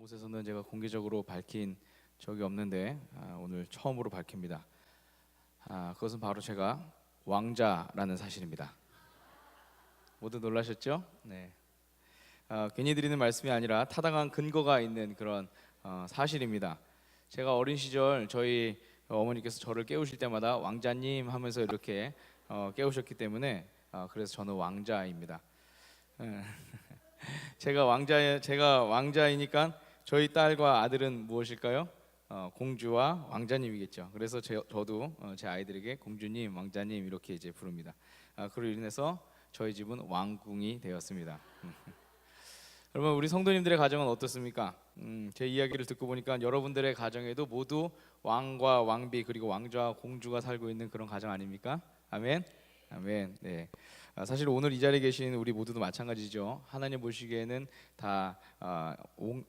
곳에서는 제가 공개적으로 밝힌 적이 없는데 오늘 처음으로 밝힙니다. 그것은 바로 제가 왕자라는 사실입니다. 모두 놀라셨죠? 네. 괜히 드리는 말씀이 아니라 타당한 근거가 있는 그런 사실입니다. 제가 어린 시절 저희 어머니께서 저를 깨우실 때마다 왕자님 하면서 이렇게 깨우셨기 때문에 그래서 저는 왕자입니다. 제가 왕자이니까 저희 딸과 아들은 무엇일까요? 공주와 왕자님이겠죠. 그래서 저도 제 아이들에게 공주님, 왕자님 이렇게 이제 부릅니다. 그로 인해서 저희 집은 왕궁이 되었습니다. 여러분, 우리 성도님들의 가정은 어떻습니까? 제 이야기를 듣고 보니까 여러분들의 가정에도 모두 왕과 왕비 그리고 왕자와 공주가 살고 있는 그런 가정 아닙니까? 아멘. 아멘. 네. 사실 오늘 이 자리에 계신 우리 모두도 마찬가지죠. 하나님 보시기에는 다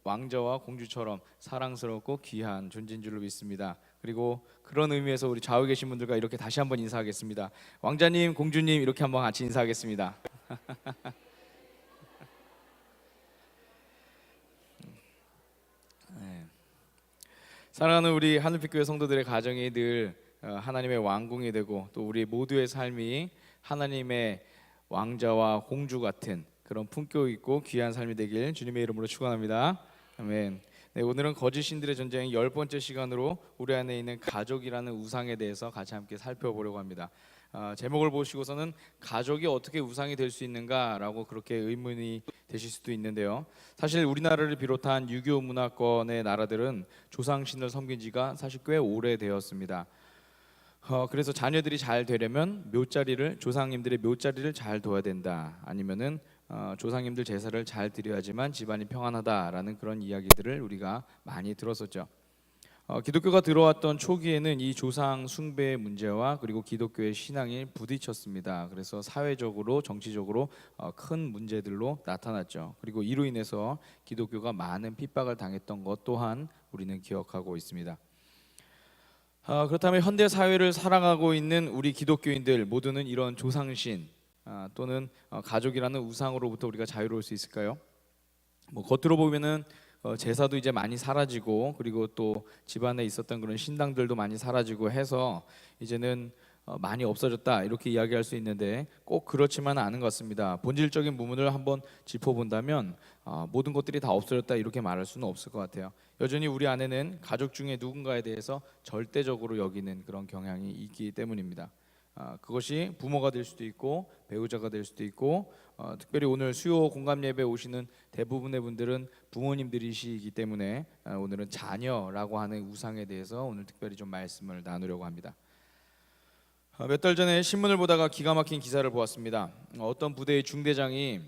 왕자와 공주처럼 사랑스럽고 귀한 존재인 줄로 믿습니다. 그리고 그런 의미에서 우리 좌우에 계신 분들과 이렇게 다시 한번 인사하겠습니다. 왕자님, 공주님 이렇게 한번 같이 인사하겠습니다. 네. 사랑하는 우리 하늘빛교회 성도들의 가정이 늘 하나님의 왕궁이 되고 또 우리 모두의 삶이 하나님의 왕자와 공주 같은 그런 품격 있고 귀한 삶이 되길 주님의 이름으로 축원합니다. 아멘. 네, 오늘은 거짓 신들의 전쟁 10번째 시간으로 우리 안에 있는 가족이라는 우상에 대해서 같이 함께 살펴보려고 합니다. 제목을 보시고서는 가족이 어떻게 우상이 될 수 있는가라고 그렇게 의문이 되실 수도 있는데요. 사실 우리나라를 비롯한 유교 문화권의 나라들은 조상신을 섬긴 지가 사실 꽤 오래되었습니다. 그래서 자녀들이 잘 되려면 조상님들의 묘자리를 잘 둬야 된다. 아니면은 조상님들 제사를 잘 드려야지만 집안이 평안하다라는 그런 이야기들을 우리가 많이 들었었죠. 기독교가 들어왔던 초기에는 이 조상 숭배의 문제와 그리고 기독교의 신앙이 부딪혔습니다. 그래서 사회적으로 정치적으로 큰 문제들로 나타났죠. 그리고 이로 인해서 기독교가 많은 핍박을 당했던 것 또한 우리는 기억하고 있습니다. 그렇다면 현대 사회를 살아가고 있는 우리 기독교인들 모두는 이런 조상신 또는 가족이라는 우상으로부터 우리가 자유로울 수 있을까요? 겉으로 보면은 제사도 이제 많이 사라지고 그리고 또 집안에 있었던 그런 신당들도 많이 사라지고 해서 이제는 많이 없어졌다 이렇게 이야기할 수 있는데 꼭 그렇지만은 않은 것 같습니다. 본질적인 부분을 한번 짚어본다면 모든 것들이 다 없어졌다 이렇게 말할 수는 없을 것 같아요. 여전히 우리 안에는 가족 중에 누군가에 대해서 절대적으로 여기는 그런 경향이 있기 때문입니다. 그것이 부모가 될 수도 있고 배우자가 될 수도 있고 특별히 오늘 수요 공감 예배 오시는 대부분의 분들은 부모님들이시기 때문에 오늘은 자녀라고 하는 우상에 대해서 오늘 특별히 좀 말씀을 나누려고 합니다. 몇 달 전에 신문을 보다가 기가 막힌 기사를 보았습니다. 어떤 부대의 중대장이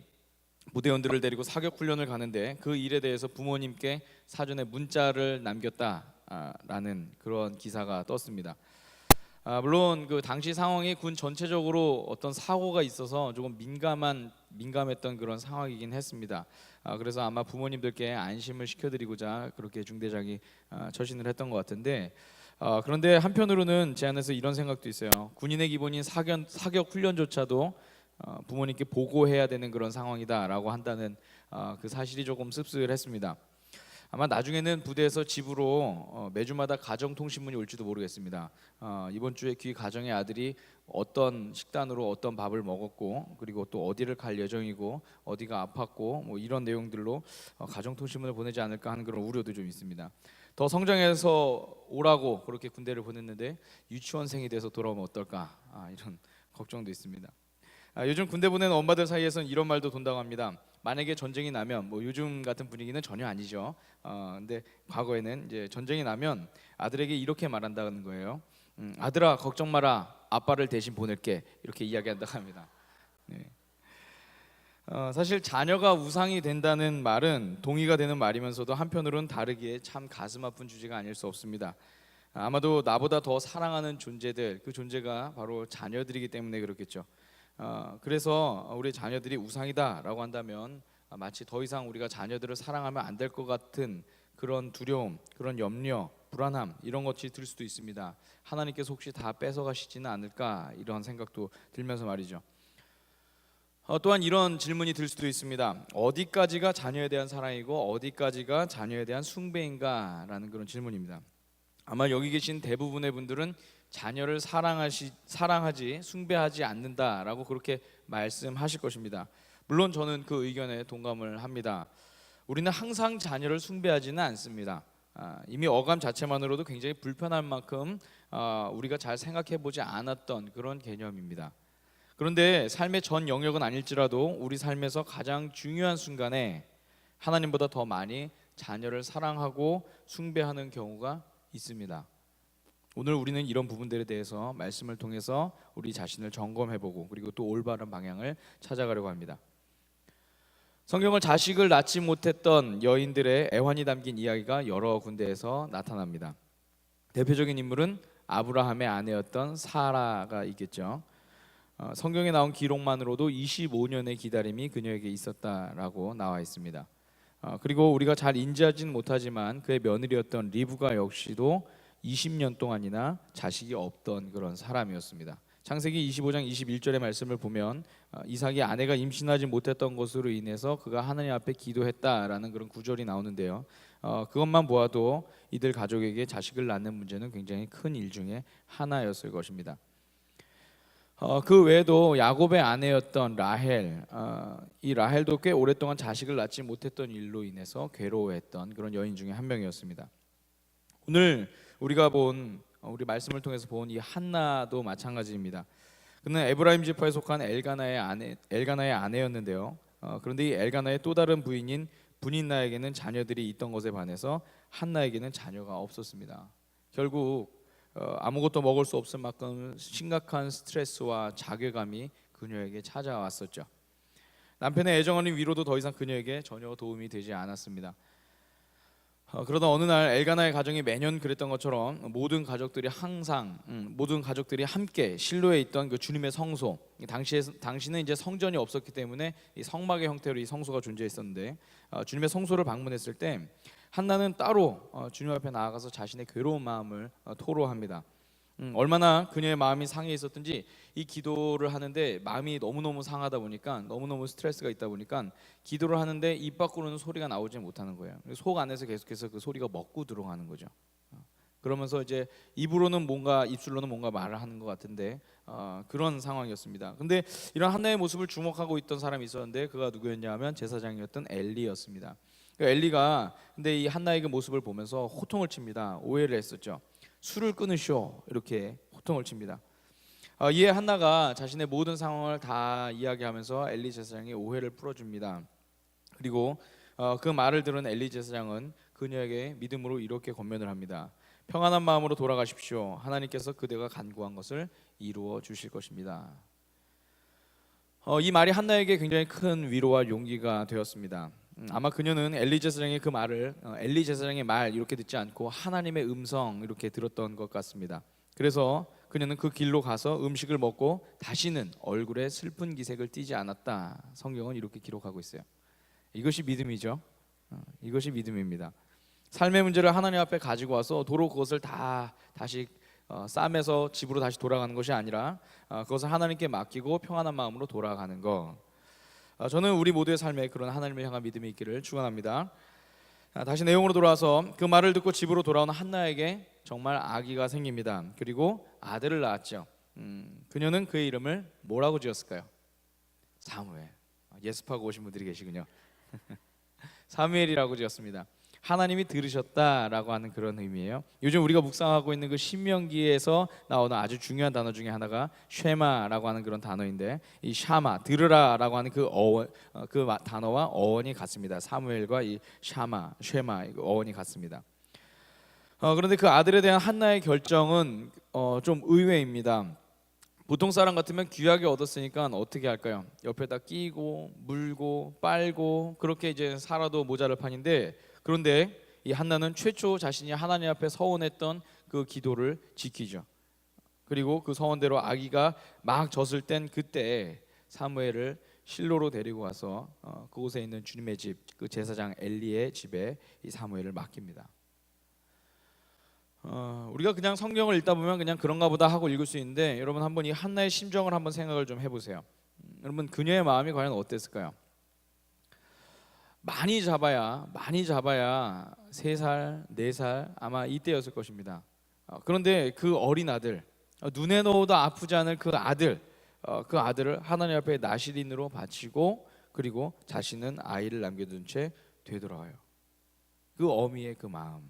부대원들을 데리고 사격 훈련을 가는데 그 일에 대해서 부모님께 사전에 문자를 남겼다라는 그런 기사가 떴습니다. 물론 그 당시 상황이 군 전체적으로 어떤 사고가 있어서 조금 민감했던 그런 상황이긴 했습니다. 그래서 아마 부모님들께 안심을 시켜드리고자 그렇게 중대장이 처신을 했던 것 같은데 그런데 한편으로는 제 안에서 이런 생각도 있어요. 군인의 기본인 사격 훈련조차도 부모님께 보고해야 되는 그런 상황이다라고 한다는 그 사실이 조금 씁쓸했습니다. 아마 나중에는 부대에서 집으로 매주마다 가정통신문이 올지도 모르겠습니다. 이번 주에 귀 가정의 아들이 어떤 식단으로 어떤 밥을 먹었고 그리고 또 어디를 갈 예정이고 어디가 아팠고 뭐 이런 내용들로 가정통신문을 보내지 않을까 하는 그런 우려도 좀 있습니다. 더 성장해서 오라고 그렇게 군대를 보냈는데 유치원생이 돼서 돌아오면 어떨까 이런 걱정도 있습니다. 요즘 군대 보내는 엄마들 사이에서는 이런 말도 돈다고 합니다. 만약에 전쟁이 나면 요즘 같은 분위기는 전혀 아니죠. 근데 과거에는 이제 전쟁이 나면 아들에게 이렇게 말한다는 거예요. 아들아 걱정 마라, 아빠를 대신 보낼게 이렇게 이야기한다고 합니다. 네. 사실 자녀가 우상이 된다는 말은 동의가 되는 말이면서도 한편으로는 다르기에 참 가슴 아픈 주제가 아닐 수 없습니다. 아마도 나보다 더 사랑하는 존재들, 그 존재가 바로 자녀들이기 때문에 그렇겠죠. 그래서 우리 자녀들이 우상이다라고 한다면 마치 더 이상 우리가 자녀들을 사랑하면 안 될 것 같은 그런 두려움, 그런 염려, 불안함 이런 것이 들 수도 있습니다. 하나님께서 혹시 다 뺏어가시지는 않을까 이런 생각도 들면서 말이죠. 또한 이런 질문이 들 수도 있습니다. 어디까지가 자녀에 대한 사랑이고 어디까지가 자녀에 대한 숭배인가라는 그런 질문입니다. 아마 여기 계신 대부분의 분들은 자녀를 사랑하지 숭배하지 않는다라고 그렇게 말씀하실 것입니다. 물론 저는 그 의견에 동감을 합니다. 우리는 항상 자녀를 숭배하지는 않습니다. 이미 어감 자체만으로도 굉장히 불편할 만큼 우리가 잘 생각해 보지 않았던 그런 개념입니다. 그런데 삶의 전 영역은 아닐지라도 우리 삶에서 가장 중요한 순간에 하나님보다 더 많이 자녀를 사랑하고 숭배하는 경우가 있습니다. 오늘 우리는 이런 부분들에 대해서 말씀을 통해서 우리 자신을 점검해보고 그리고 또 올바른 방향을 찾아가려고 합니다. 성경을 자식을 낳지 못했던 여인들의 애환이 담긴 이야기가 여러 군데에서 나타납니다. 대표적인 인물은 아브라함의 아내였던 사라가 있겠죠. 성경에 나온 기록만으로도 25년의 기다림이 그녀에게 있었다라고 나와 있습니다. 그리고 우리가 잘 인지하지는 못하지만 그의 며느리였던 리브가 역시도 20년 동안이나 자식이 없던 그런 사람이었습니다. 창세기 25장 21절의 말씀을 보면 이삭이 아내가 임신하지 못했던 것으로 인해서 그가 하나님 앞에 기도했다라는 그런 구절이 나오는데요. 그것만 보아도 이들 가족에게 자식을 낳는 문제는 굉장히 큰 일 중에 하나였을 것입니다. 그 외에도 야곱의 아내였던 라헬, 이 라헬도 꽤 오랫동안 자식을 낳지 못했던 일로 인해서 괴로워했던 그런 여인 중에 한 명이었습니다. 오늘 우리가 우리 말씀을 통해서 본 이 한나도 마찬가지입니다. 그는 에브라임 지파에 속한 엘가나의 아내였는데요. 그런데 이 엘가나의 또 다른 부인인 분인나에게는 자녀들이 있던 것에 반해서 한나에게는 자녀가 없었습니다. 결국 아무것도 먹을 수 없을 만큼 심각한 스트레스와 자괴감이 그녀에게 찾아왔었죠. 남편의 애정 어린 위로도 더 이상 그녀에게 전혀 도움이 되지 않았습니다. 그러다 어느 날 엘가나의 가정이 매년 그랬던 것처럼 모든 가족들이 함께 실로에 있던 그 주님의 성소, 당시는 이제 성전이 없었기 때문에 이 성막의 형태로 이 성소가 존재했었는데 주님의 성소를 방문했을 때 한나는 따로 주님 앞에 나아가서 자신의 괴로운 마음을 토로합니다. 얼마나 그녀의 마음이 상해 있었든지 이 기도를 하는데 마음이 너무너무 상하다 보니까 너무너무 스트레스가 있다 보니까 기도를 하는데 입 밖으로는 소리가 나오지 못하는 거예요. 속 안에서 계속해서 그 소리가 먹고 들어가는 거죠. 그러면서 이제 입술로는 뭔가 말을 하는 것 같은데 그런 상황이었습니다. 근데 이런 한나의 모습을 주목하고 있던 사람이 있었는데 그가 누구였냐면 제사장이었던 엘리였습니다. 엘리가 근데 이 한나의 그 모습을 보면서 호통을 칩니다. 오해를 했었죠. 술을 끊으시오 이렇게 호통을 칩니다. 이에 한나가 자신의 모든 상황을 다 이야기하면서 엘리 제사장이 오해를 풀어줍니다. 그리고 그 말을 들은 엘리 제사장은 그녀에게 믿음으로 이렇게 권면을 합니다. 평안한 마음으로 돌아가십시오. 하나님께서 그대가 간구한 것을 이루어 주실 것입니다. 이 말이 한나에게 굉장히 큰 위로와 용기가 되었습니다. 아마 그녀는 엘리 제사장의 그 말을 엘리 제사장의 말 이렇게 듣지 않고 하나님의 음성 이렇게 들었던 것 같습니다. 그래서 그녀는 그 길로 가서 음식을 먹고 다시는 얼굴에 슬픈 기색을 띠지 않았다. 성경은 이렇게 기록하고 있어요. 이것이 믿음이죠. 이것이 믿음입니다. 삶의 문제를 하나님 앞에 가지고 와서 도로 그것을 다시 싸매서 집으로 다시 돌아가는 것이 아니라 그것을 하나님께 맡기고 평안한 마음으로 돌아가는 것. 저는 우리 모두의 삶에 그런 하나님을 향한 믿음이 있기를 축원합니다. 다시 내용으로 돌아와서 그 말을 듣고 집으로 돌아온 한나에게 정말 아기가 생깁니다. 그리고 아들을 낳았죠. 그녀는 그의 이름을 뭐라고 지었을까요? 사무엘. 예습하고 오신 분들이 계시군요. 사무엘이라고 지었습니다. 하나님이 들으셨다라고 하는 그런 의미예요. 요즘 우리가 묵상하고 있는 그 신명기에서 나오는 아주 중요한 단어 중에 하나가 쉐마라고 하는 그런 단어인데 이 샤마 들으라라고 하는 그 단어와 어원이 같습니다. 사무엘과 이 쉐마 어원이 같습니다. 그런데 그 아들에 대한 한나의 결정은 좀 의외입니다. 보통 사람 같으면 귀하게 얻었으니까 어떻게 할까요? 옆에다 끼고 물고 빨고 그렇게 이제 살아도 모자랄 판인데 그런데 이 한나는 최초 자신이 하나님 앞에 서원했던 그 기도를 지키죠. 그리고 그 서원대로 아기가 막 젖을 땐 그때 사무엘을 실로로 데리고 와서 그곳에 있는 주님의 집, 그 제사장 엘리의 집에 이 사무엘을 맡깁니다. 우리가 그냥 성경을 읽다 보면 그냥 그런가 보다 하고 읽을 수 있는데 여러분 한번 이 한나의 심정을 한번 생각을 좀 해보세요. 여러분 그녀의 마음이 과연 어땠을까요? 많이 잡아야 3살, 4살 아마 이때였을 것입니다. 그런데 그 어린 아들, 눈에 넣어도 아프지 않을 그 아들, 그 아들을 하나님 앞에 나시린으로 바치고 그리고 자신은 아이를 남겨둔 채 되돌아와요. 그 어미의 그 마음.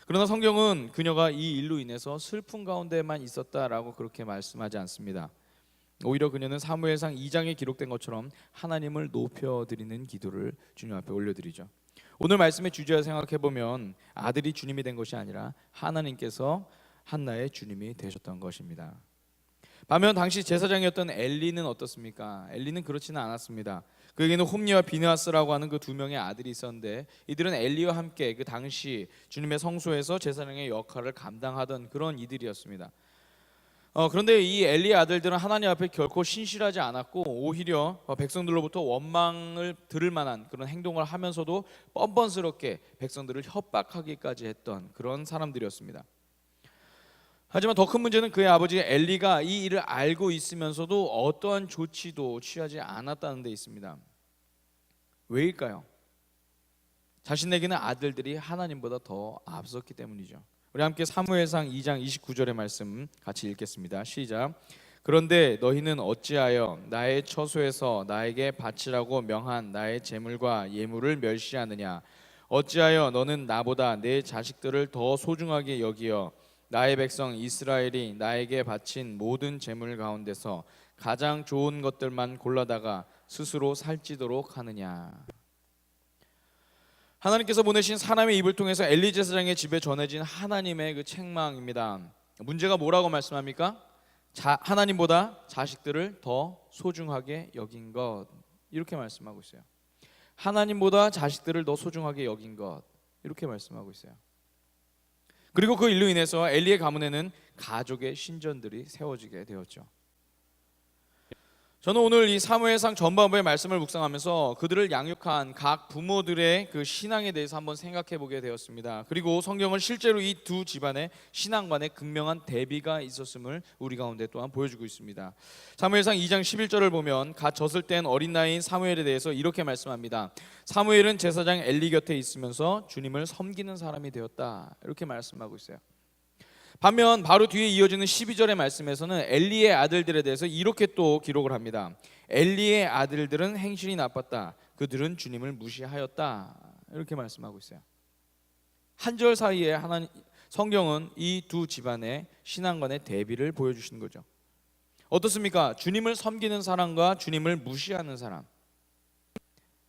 그러나 성경은 그녀가 이 일로 인해서 슬픈 가운데만 있었다라고 그렇게 말씀하지 않습니다. 오히려 그녀는 사무엘상 2장에 기록된 것처럼 하나님을 높여드리는 기도를 주님 앞에 올려드리죠. 오늘 말씀의 주제를 생각해보면 아들이 주님이 된 것이 아니라 하나님께서 한나의 주님이 되셨던 것입니다. 반면 당시 제사장이었던 엘리는 어떻습니까? 엘리는 그렇지는 않았습니다. 그에게는 홈리와 비느하스라고 하는 그 두 명의 아들이 있었는데 이들은 엘리와 함께 그 당시 주님의 성소에서 제사장의 역할을 감당하던 그런 이들이었습니다. 그런데 이 엘리의 아들들은 하나님 앞에 결코 신실하지 않았고 오히려 백성들로부터 원망을 들을 만한 그런 행동을 하면서도 뻔뻔스럽게 백성들을 협박하기까지 했던 그런 사람들이었습니다. 하지만 더 큰 문제는 그의 아버지 엘리가 이 일을 알고 있으면서도 어떠한 조치도 취하지 않았다는 데 있습니다. 왜일까요? 자신에게는 아들들이 하나님보다 더 앞섰기 때문이죠. 우리 함께 사무엘상 2장 29절의 말씀 같이 읽겠습니다. 시작. 그런데 너희는 어찌하여 나의 처소에서 나에게 바치라고 명한 나의 제물과 예물을 멸시하느냐? 어찌하여 너는 나보다 내 자식들을 더 소중하게 여기어 나의 백성 이스라엘이 나에게 바친 모든 제물 가운데서 가장 좋은 것들만 골라다가 스스로 살찌도록 하느냐? 하나님께서 보내신 사람의 입을 통해서 엘리 제사장의 집에 전해진 하나님의 그 책망입니다. 문제가 뭐라고 말씀합니까? 하나님보다 자식들을 더 소중하게 여긴 것, 이렇게 말씀하고 있어요. 하나님보다 자식들을 더 소중하게 여긴 것, 이렇게 말씀하고 있어요. 그리고 그 일로 인해서 엘리의 가문에는 가족의 신전들이 세워지게 되었죠. 저는 오늘 이 사무엘상 전반부의 말씀을 묵상하면서 그들을 양육한 각 부모들의 그 신앙에 대해서 한번 생각해 보게 되었습니다. 그리고 성경은 실제로 이 두 집안의 신앙 간에 극명한 대비가 있었음을 우리 가운데 또한 보여주고 있습니다. 사무엘상 2장 11절을 보면 갓 젖을 땐 어린 나이인 사무엘에 대해서 이렇게 말씀합니다. 사무엘은 제사장 엘리 곁에 있으면서 주님을 섬기는 사람이 되었다, 이렇게 말씀하고 있어요. 반면 바로 뒤에 이어지는 12절의 말씀에서는 엘리의 아들들에 대해서 이렇게 또 기록을 합니다. 엘리의 아들들은 행실이 나빴다. 그들은 주님을 무시하였다. 이렇게 말씀하고 있어요. 한 절 사이에 성경은 이 두 집안의 신앙관의 대비를 보여주시는 거죠. 어떻습니까? 주님을 섬기는 사람과 주님을 무시하는 사람.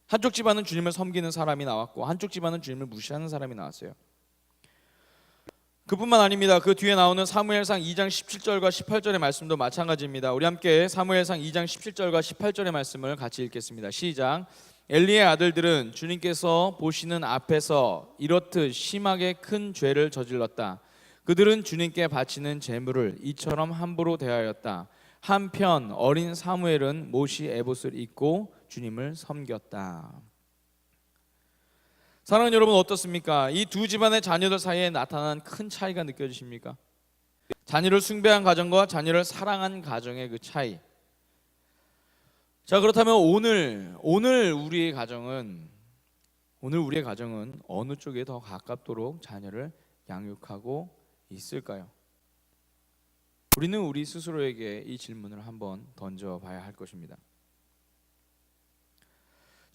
한쪽 집안은 주님을 섬기는 사람이 나왔고 한쪽 집안은 주님을 무시하는 사람이 나왔어요. 그뿐만 아닙니다. 그 뒤에 나오는 사무엘상 2장 17절과 18절의 말씀도 마찬가지입니다. 우리 함께 사무엘상 2장 17절과 18절의 말씀을 같이 읽겠습니다. 시작. 엘리의 아들들은 주님께서 보시는 앞에서 이렇듯 심하게 큰 죄를 저질렀다. 그들은 주님께 바치는 제물을 이처럼 함부로 대하였다. 한편 어린 사무엘은 못이 에봇을 입고 주님을 섬겼다. 사랑하는 여러분, 어떻습니까? 이 두 집안의 자녀들 사이에 나타난 큰 차이가 느껴지십니까? 자녀를 숭배한 가정과 자녀를 사랑한 가정의 그 차이. 자, 그렇다면 오늘 우리의 가정은 어느 쪽에 더 가깝도록 자녀를 양육하고 있을까요? 우리는 우리 스스로에게 이 질문을 한번 던져봐야 할 것입니다.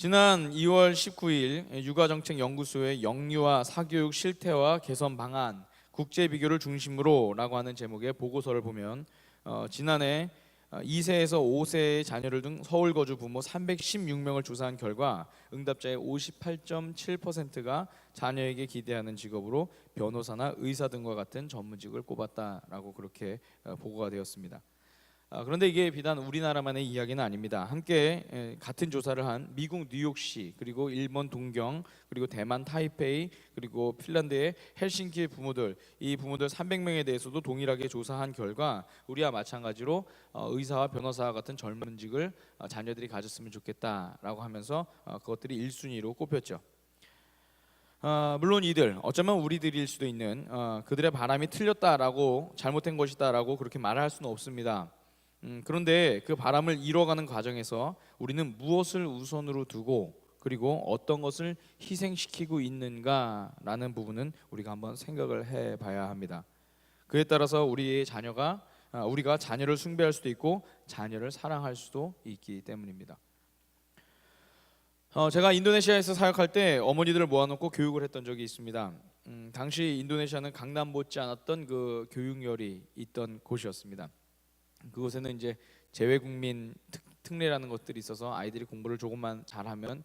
지난 2월 19일 육아정책연구소의 영유아 사교육 실태와 개선 방안 국제 비교를 중심으로 라고 하는 제목의 보고서를 보면 지난해 2세에서 5세의 자녀를 둔 서울 거주 부모 316명을 조사한 결과 응답자의 58.7%가 자녀에게 기대하는 직업으로 변호사나 의사 등과 같은 전문직을 꼽았다라고 그렇게 보고가 되었습니다. 그런데 이게 비단 우리나라만의 이야기는 아닙니다. 함께 같은 조사를 한 미국 뉴욕시, 그리고 일본 동경, 그리고 대만 타이페이, 그리고 핀란드의 헬싱키의 부모들, 이 부모들 300명에 대해서도 동일하게 조사한 결과 우리와 마찬가지로 의사와 변호사와 같은 젊은직을 자녀들이 가졌으면 좋겠다라고 하면서 그것들이 1순위로 꼽혔죠. 물론 이들, 어쩌면 우리들일 수도 있는 그들의 바람이 틀렸다라고 잘못된 것이다라고 그렇게 말할 수는 없습니다. 그런데 그 바람을 이뤄가는 과정에서 우리는 무엇을 우선으로 두고 그리고 어떤 것을 희생시키고 있는가라는 부분은 우리가 한번 생각을 해봐야 합니다. 그에 따라서 우리가 자녀를 숭배할 수도 있고 자녀를 사랑할 수도 있기 때문입니다. 제가 인도네시아에서 사역할 때 어머니들을 모아놓고 교육을 했던 적이 있습니다. 당시 인도네시아는 강남 못지 않았던 그 교육열이 있던 곳이었습니다. 그곳에는 이제 재외국민 특례라는 것들이 있어서 아이들이 공부를 조금만 잘하면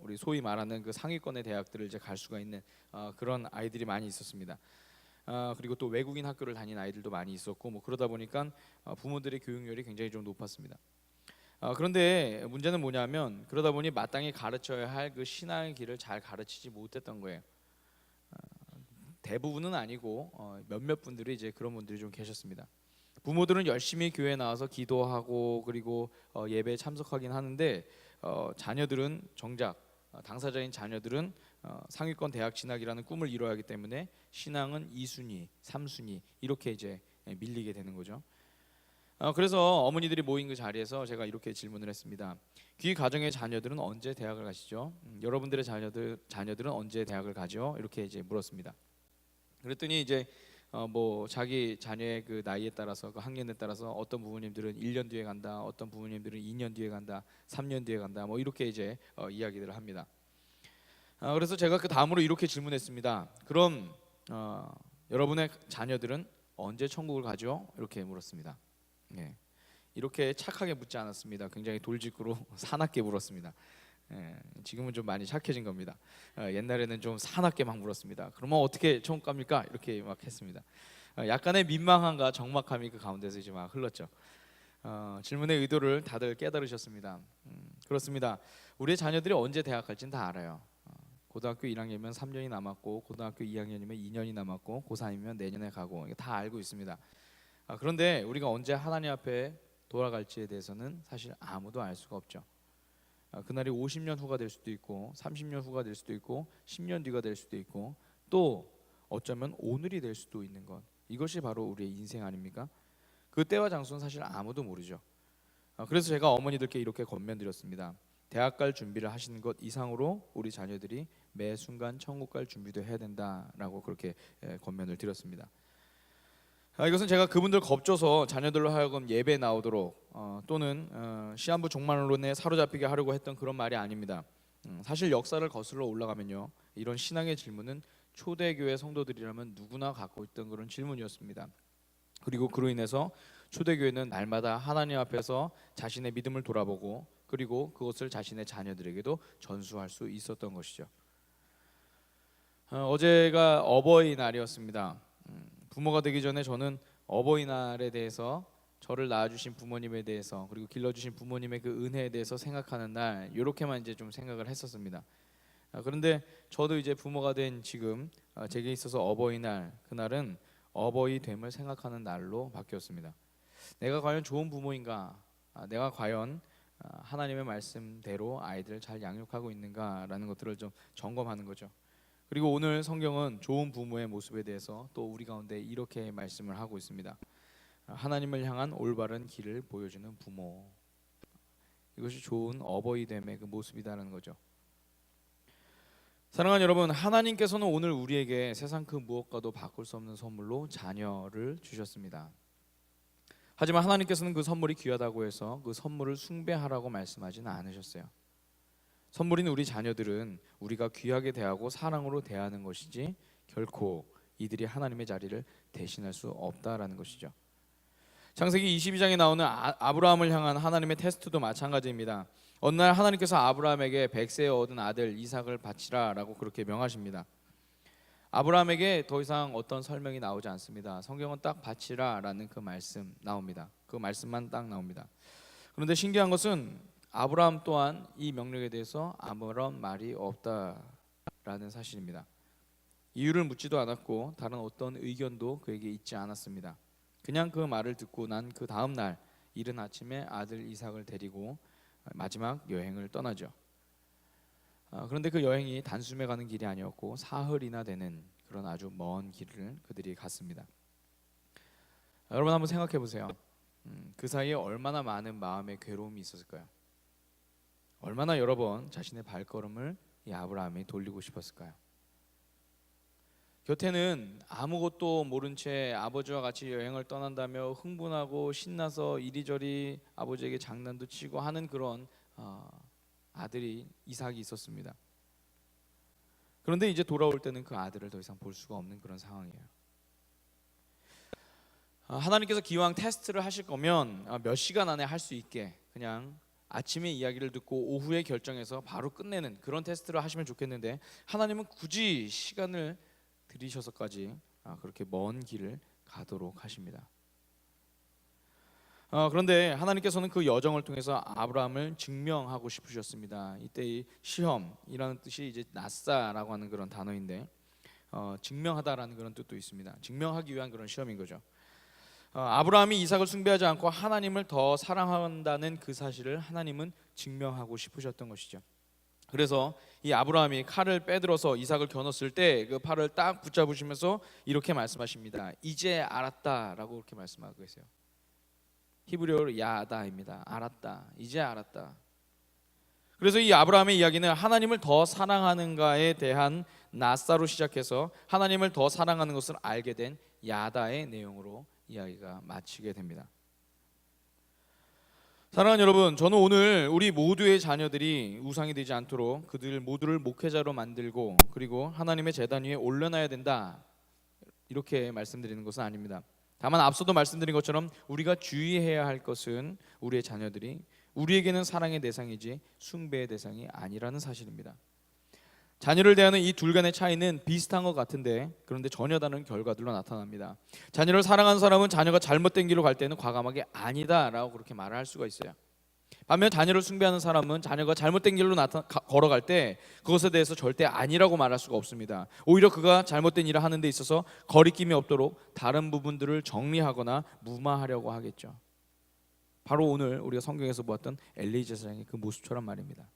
우리 소위 말하는 그 상위권의 대학들을 이제 갈 수가 있는 그런 아이들이 많이 있었습니다. 그리고 또 외국인 학교를 다닌 아이들도 많이 있었고 뭐 그러다 보니까 부모들의 교육열이 굉장히 좀 높았습니다. 그런데 문제는 뭐냐면 그러다 보니 마땅히 가르쳐야 할 그 신앙의 길을 잘 가르치지 못했던 거예요. 대부분은 아니고 몇몇 분들이 이제 그런 분들이 좀 계셨습니다. 부모들은 열심히 교회에 나와서 기도하고 그리고 예배에 참석하긴 하는데 자녀들은 정작 당사자인 자녀들은 상위권 대학 진학이라는 꿈을 이뤄야 하기 때문에 신앙은 2순위, 3순위 이렇게 이제 밀리게 되는 거죠. 그래서 어머니들이 모인 그 자리에서 제가 이렇게 질문을 했습니다. 귀 가정의 자녀들은 언제 대학을 가시죠? 여러분들의 자녀들은 언제 대학을 가죠? 이렇게 이제 물었습니다. 그랬더니 이제 뭐 자기 자녀의 그 나이에 따라서 그 학년에 따라서 어떤 부모님들은 1년 뒤에 간다, 어떤 부모님들은 2년 뒤에 간다, 3년 뒤에 간다, 뭐 이렇게 이제 이야기들을 합니다. 그래서 제가 그 다음으로 이렇게 질문했습니다. 그럼 여러분의 자녀들은 언제 천국을 가죠? 이렇게 물었습니다. 예, 이렇게 착하게 묻지 않았습니다. 굉장히 돌직구로 사납게 물었습니다. 지금은 좀 많이 착해진 겁니다. 옛날에는 좀 사납게 막 물었습니다. 그러면 어떻게 천국 갑니까? 이렇게 막 했습니다. 약간의 민망함과 적막함이 그 가운데서 이제 막 흘렀죠. 질문의 의도를 다들 깨달으셨습니다. 그렇습니다. 우리의 자녀들이 언제 대학 갈지는 다 알아요. 고등학교 1학년이면 3년이 남았고 고등학교 2학년이면 2년이 남았고 고3이면 내년에 가고 다 알고 있습니다. 그런데 우리가 언제 하나님 앞에 돌아갈지에 대해서는 사실 아무도 알 수가 없죠. 그날이 50년 후가 될 수도 있고 30년 후가 될 수도 있고 10년 뒤가 될 수도 있고 또 어쩌면 오늘이 될 수도 있는 것, 이것이 바로 우리의 인생 아닙니까? 그 때와 장소는 사실 아무도 모르죠. 그래서 제가 어머니들께 이렇게 권면드렸습니다. 대학 갈 준비를 하시는 것 이상으로 우리 자녀들이 매 순간 천국 갈 준비도 해야 된다라고 그렇게 권면을 드렸습니다. 이것은 제가 그분들 겁줘서 자녀들로 하여금 예배에 나오도록 또는 시한부 종말론에 사로잡히게 하려고 했던 그런 말이 아닙니다. 사실 역사를 거슬러 올라가면요, 이런 신앙의 질문은 초대교회 성도들이라면 누구나 갖고 있던 그런 질문이었습니다. 그리고 그로 인해서 초대교회는 날마다 하나님 앞에서 자신의 믿음을 돌아보고 그리고 그것을 자신의 자녀들에게도 전수할 수 있었던 것이죠. 어제가 어버이날이었습니다. 부모가 되기 전에 저는 어버이날에 대해서 저를 낳아주신 부모님에 대해서 그리고 길러주신 부모님의 그 은혜에 대해서 생각하는 날, 이렇게만 이제 좀 생각을 했었습니다. 그런데 저도 이제 부모가 된 지금 제게 있어서 어버이날, 그날은 어버이 됨을 생각하는 날로 바뀌었습니다. 내가 과연 좋은 부모인가? 내가 과연 하나님의 말씀대로 아이들을 잘 양육하고 있는가라는 것들을 좀 점검하는 거죠. 그리고 오늘 성경은 좋은 부모의 모습에 대해서 또 우리 가운데 이렇게 말씀을 하고 있습니다. 하나님을 향한 올바른 길을 보여주는 부모, 이것이 좋은 어버이됨의 그 모습이라는 거죠. 사랑하는 여러분, 하나님께서는 오늘 우리에게 세상 그 무엇과도 바꿀 수 없는 선물로 자녀를 주셨습니다. 하지만 하나님께서는 그 선물이 귀하다고 해서 그 선물을 숭배하라고 말씀하지는 않으셨어요. 선물인 우리 자녀들은 우리가 귀하게 대하고 사랑으로 대하는 것이지 결코 이들이 하나님의 자리를 대신할 수 없다라는 것이죠. 창세기 22장에 나오는 아브라함을 향한 하나님의 테스트도 마찬가지입니다. 어느 날 하나님께서 아브라함에게 100세에 얻은 아들 이삭을 바치라라고 그렇게 명하십니다. 아브라함에게 더 이상 어떤 설명이 나오지 않습니다. 성경은 딱 바치라라는 그 말씀 나옵니다. 그 말씀만 딱 나옵니다. 그런데 신기한 것은 아브라함 또한 이 명령에 대해서 아무런 말이 없다라는 사실입니다. 이유를 묻지도 않았고 다른 어떤 의견도 그에게 있지 않았습니다. 그냥 그 말을 듣고 난 그 다음 날 이른 아침에 아들 이삭을 데리고 마지막 여행을 떠나죠. 그런데 그 여행이 단숨에 가는 길이 아니었고 사흘이나 되는 그런 아주 먼 길을 그들이 갔습니다. 여러분 한번 생각해 보세요. 그 사이에 얼마나 많은 마음의 괴로움이 있었을까요? 얼마나 여러 번 자신의 발걸음을 이 아브라함이 돌리고 싶었을까요? 곁에는 아무것도 모른 채 아버지와 같이 여행을 떠난다며 흥분하고 신나서 이리저리 아버지에게 장난도 치고 하는 그런 아들이 이삭이 있었습니다. 그런데 이제 돌아올 때는 그 아들을 더 이상 볼 수가 없는 그런 상황이에요. 하나님께서 기왕 테스트를 하실 거면 몇 시간 안에 할 수 있게 그냥 아침에 이야기를 듣고 오후에 결정해서 바로 끝내는 그런 테스트를 하시면 좋겠는데, 하나님은 굳이 시간을 들이셔서까지 그렇게 먼 길을 가도록 하십니다. 그런데 하나님께서는 그 여정을 통해서 아브라함을 증명하고 싶으셨습니다. 이때 이 시험이라는 뜻이 이제 낫사라고 하는 그런 단어인데, 증명하다라는 그런 뜻도 있습니다. 증명하기 위한 그런 시험인 거죠. 아브라함이 이삭을 숭배하지 않고 하나님을 더 사랑한다는 그 사실을 하나님은 증명하고 싶으셨던 것이죠. 그래서 이 아브라함이 칼을 빼들어서 이삭을 겨눴을 때 그 팔을 딱 붙잡으시면서 이렇게 말씀하십니다. 이제 알았다라고 그렇게 말씀하고 계세요. 히브리어로 야다입니다. 알았다, 이제 알았다. 그래서 이 아브라함의 이야기는 하나님을 더 사랑하는가에 대한 나사로 시작해서 하나님을 더 사랑하는 것을 알게 된 야다의 내용으로 이야기가 마치게 됩니다. 사랑하는 여러분, 저는 오늘 우리 모두의 자녀들이 우상이 되지 않도록 그들 모두를 목회자로 만들고 그리고 하나님의 제단 위에 올려놔야 된다, 이렇게 말씀드리는 것은 아닙니다. 다만 앞서도 말씀드린 것처럼 우리가 주의해야 할 것은 우리의 자녀들이 우리에게는 사랑의 대상이지 숭배의 대상이 아니라는 사실입니다. 자녀를 대하는 이 둘 간의 차이는 비슷한 것 같은데, 그런데 전혀 다른 결과들로 나타납니다. 자녀를 사랑하는 사람은 자녀가 잘못된 길로 갈 때는 과감하게 아니다 라고 그렇게 말을 할 수가 있어요. 반면 자녀를 숭배하는 사람은 자녀가 잘못된 길로 걸어갈 때 그것에 대해서 절대 아니라고 말할 수가 없습니다. 오히려 그가 잘못된 일을 하는 데 있어서 거리낌이 없도록 다른 부분들을 정리하거나 무마하려고 하겠죠. 바로 오늘 우리가 성경에서 보았던 엘리 제사장의 그 모습처럼 말입니다.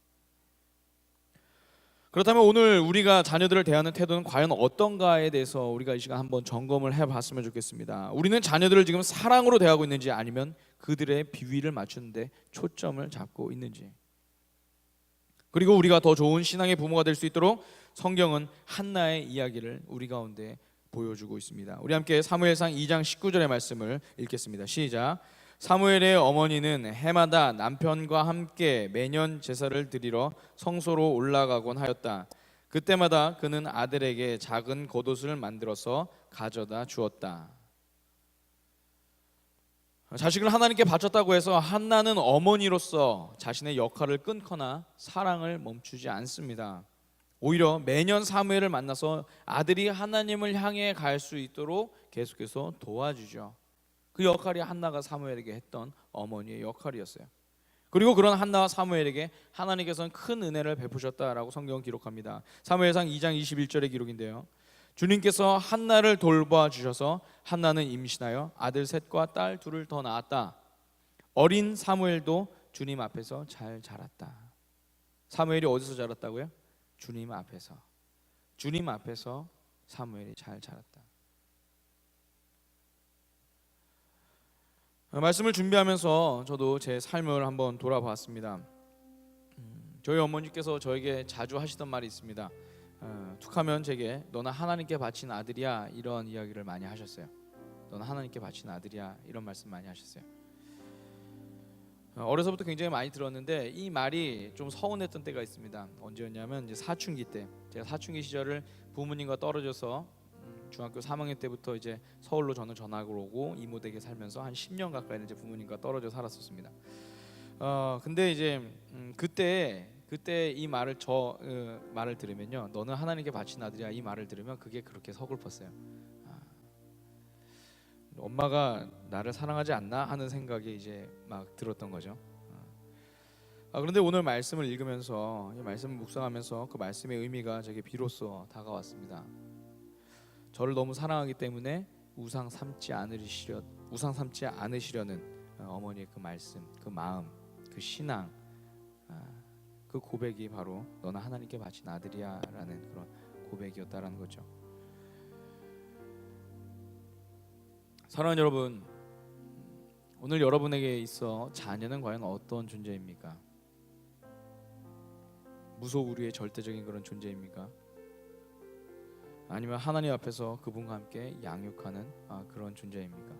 그렇다면 오늘 우리가 자녀들을 대하는 태도는 과연 어떤가에 대해서 우리가 이 시간 한번 점검을 해봤으면 좋겠습니다. 우리는 자녀들을 지금 사랑으로 대하고 있는지 아니면 그들의 비위를 맞추는데 초점을 잡고 있는지, 그리고 우리가 더 좋은 신앙의 부모가 될 수 있도록 성경은 한나의 이야기를 우리 가운데 보여주고 있습니다. 우리 함께 사무엘상 2장 19절의 말씀을 읽겠습니다. 시작. 사무엘의 어머니는 해마다 남편과 함께 매년 제사를 드리러 성소로 올라가곤 하였다. 그때마다 그는 아들에게 작은 겉옷을 만들어서 가져다 주었다. 자식을 하나님께 바쳤다고 해서 한나는 어머니로서 자신의 역할을 끊거나 사랑을 멈추지 않습니다. 오히려 매년 사무엘을 만나서 아들이 하나님을 향해 갈 수 있도록 계속해서 도와주죠. 그 역할이 한나가 사무엘에게 했던 어머니의 역할이었어요. 그리고 그런 한나와 사무엘에게 하나님께서는 큰 은혜를 베푸셨다라고 성경은 기록합니다. 사무엘상 2장 21절의 기록인데요, 주님께서 한나를 돌봐 주셔서 한나는 임신하여 아들 셋과 딸 둘을 더 낳았다. 어린 사무엘도 주님 앞에서 잘 자랐다. 사무엘이 어디서 자랐다고요? 주님 앞에서. 주님 앞에서 사무엘이 잘 자랐다. 말씀을 준비하면서 저도 제 삶을 한번 돌아봤습니다. 저희 어머니께서 저에게 자주 하시던 말이 있습니다. 툭하면 제게 너는 하나님께 바친 아들이야, 이런 이야기를 많이 하셨어요. 너는 하나님께 바친 아들이야, 이런 말씀 많이 하셨어요. 어려서부터 굉장히 많이 들었는데 이 말이 좀 서운했던 때가 있습니다. 언제였냐면 이제 사춘기 때, 제가 사춘기 시절을 부모님과 떨어져서 중학교 3학년 때부터 이제 서울로 저는 전학을 오고 이모 댁에 살면서 한 10년 가까이 이제 부모님과 떨어져 살았었습니다. 근데 이제 그때 이 말을 말을 들으면요, 너는 하나님께 바친 아들이야, 이 말을 들으면 그게 그렇게 서글펐어요. 엄마가 나를 사랑하지 않나 하는 생각이 이제 막 들었던 거죠. 그런데 오늘 말씀을 읽으면서, 이 말씀을 묵상하면서 그 말씀의 의미가 제게 비로소 다가왔습니다. 저를 너무 사랑하기 때문에 우상 삼지 않으시려는 어머니의 그 말씀, 그 마음, 그 신앙, 그 고백이 바로 너는 하나님께 바친 아들이야 라는 그런 고백이었다라는 거죠. 사랑하는 여러분, 오늘 여러분에게 있어 자녀는 과연 어떤 존재입니까? 무소불위의 절대적인 그런 존재입니까? 아니면 하나님 앞에서 그분과 함께 양육하는 그런 존재입니까?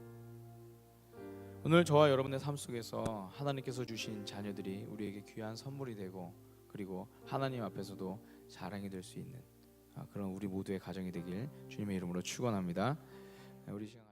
오늘 저와 여러분의 삶 속에서 하나님께서 주신 자녀들이 우리에게 귀한 선물이 되고, 그리고 하나님 앞에서도 자랑이 될 수 있는 그런 우리 모두의 가정이 되길 주님의 이름으로 축원합니다. 우리 시간